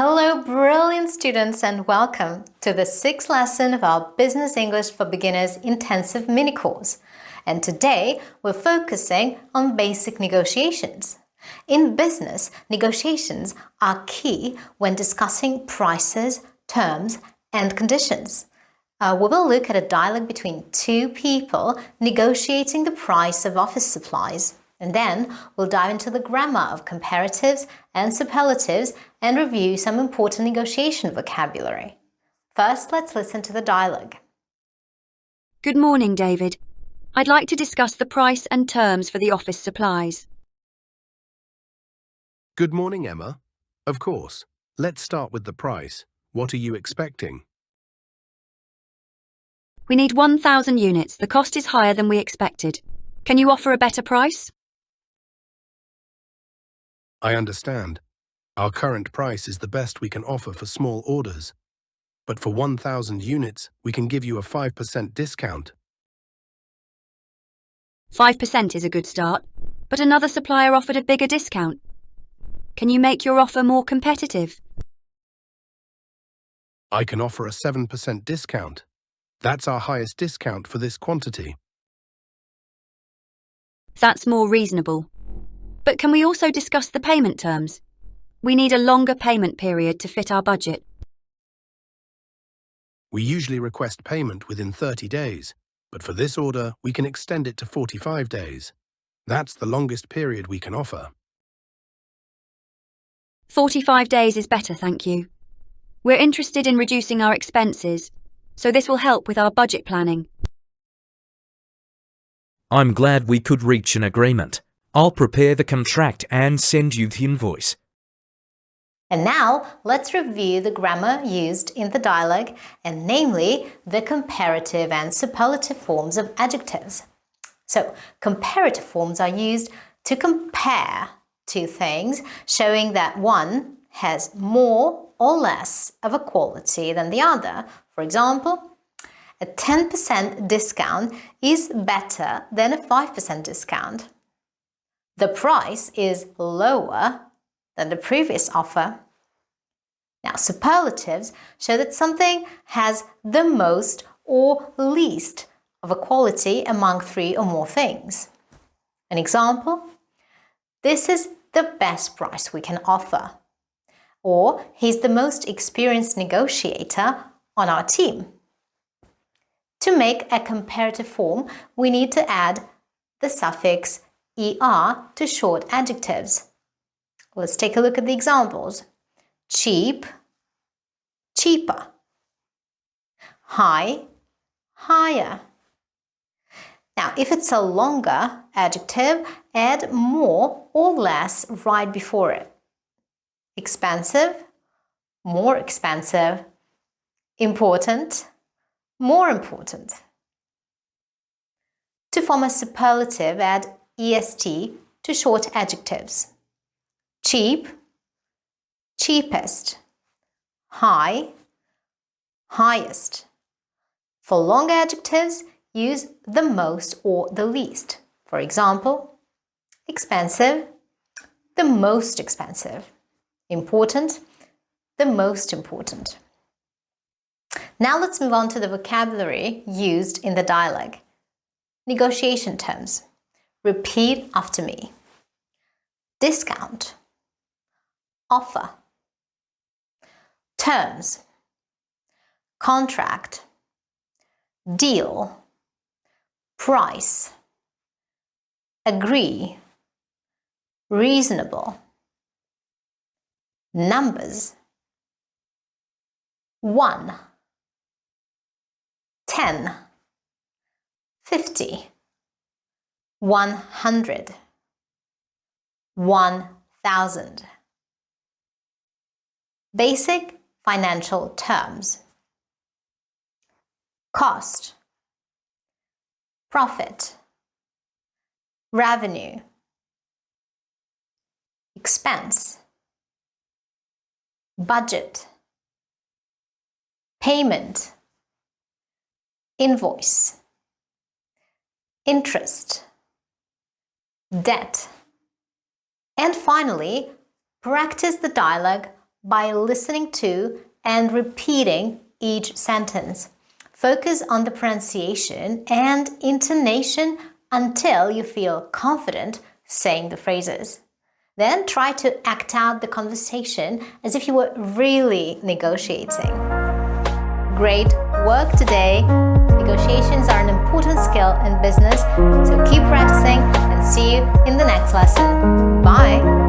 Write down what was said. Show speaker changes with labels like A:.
A: Hello, brilliant students, and welcome to the 6th lesson of our Business English for Beginners intensive mini course. And today we're focusing on basic negotiations. In business, negotiations are key when discussing prices, terms, and conditions. We will look at a dialogue between two people negotiating the price of office supplies. And then we'll dive into the grammar of comparatives and superlatives and review some important negotiation vocabulary. First, let's listen to the dialogue.
B: Good morning, David. I'd like to discuss the price and terms for the office supplies.
C: Good morning, Emma. Of course. Let's start with the price. What are you expecting?
B: We need 1,000 units. The cost is higher than we expected. Can you offer a better price?
C: I understand. Our current price is the best we can offer for small orders. But for 1,000 units, we can give you a 5% discount.
B: 5% is a good start, but another supplier offered a bigger discount. Can you make your offer more competitive?
C: I can offer a 7% discount. That's our highest discount for this quantity.
B: That's more reasonable. But can we also discuss the payment terms? We need a longer payment period to fit our budget.
C: We usually request payment within 30 days, but for this order, we can extend it to 45 days. That's the longest period we can offer.
B: 45 days is better, thank you. We're interested in reducing our expenses, so this will help with our budget planning.
D: I'm glad we could reach an agreement. I'll prepare the contract and send you the invoice.
A: And now let's review the grammar used in the dialogue, and namely the comparative and superlative forms of adjectives. So, comparative forms are used to compare two things, showing that one has more or less of a quality than the other. For example, a 10% discount is better than a 5% discount. The price is lower than the previous offer. Now, superlatives show that something has the most or least of a quality among three or more things. An example: this is the best price we can offer. Or, he's the most experienced negotiator on our team. To make a comparative form, we need to add the suffix er to short adjectives. Let's take a look at the examples. Cheap, cheaper. High, higher. Now, if it's a longer adjective, add more or less right before it. Expensive, more expensive. Important, more important. To form a superlative, add est to short adjectives. Cheap, cheapest. High, highest. For long adjectives, use the most or the least. For example, expensive, the most expensive. Important, the most important. Now let's move on to the vocabulary used in the dialogue. Negotiation terms. Repeat after me. Discount. Offer. Terms. Contract. Deal. Price. Agree. Reasonable. Numbers. 1, 10, 50, 100, 1,000. Basic financial terms. Cost, profit, revenue, expense, budget, payment, invoice, interest, debt. And finally, practice the dialogue by listening to and repeating each sentence. Focus on the pronunciation and intonation until you feel confident saying the phrases. Then try to act out the conversation as if you were really negotiating. Great work today! Negotiations are an important skill in business, so keep practicing and see you in the next lesson. Bye!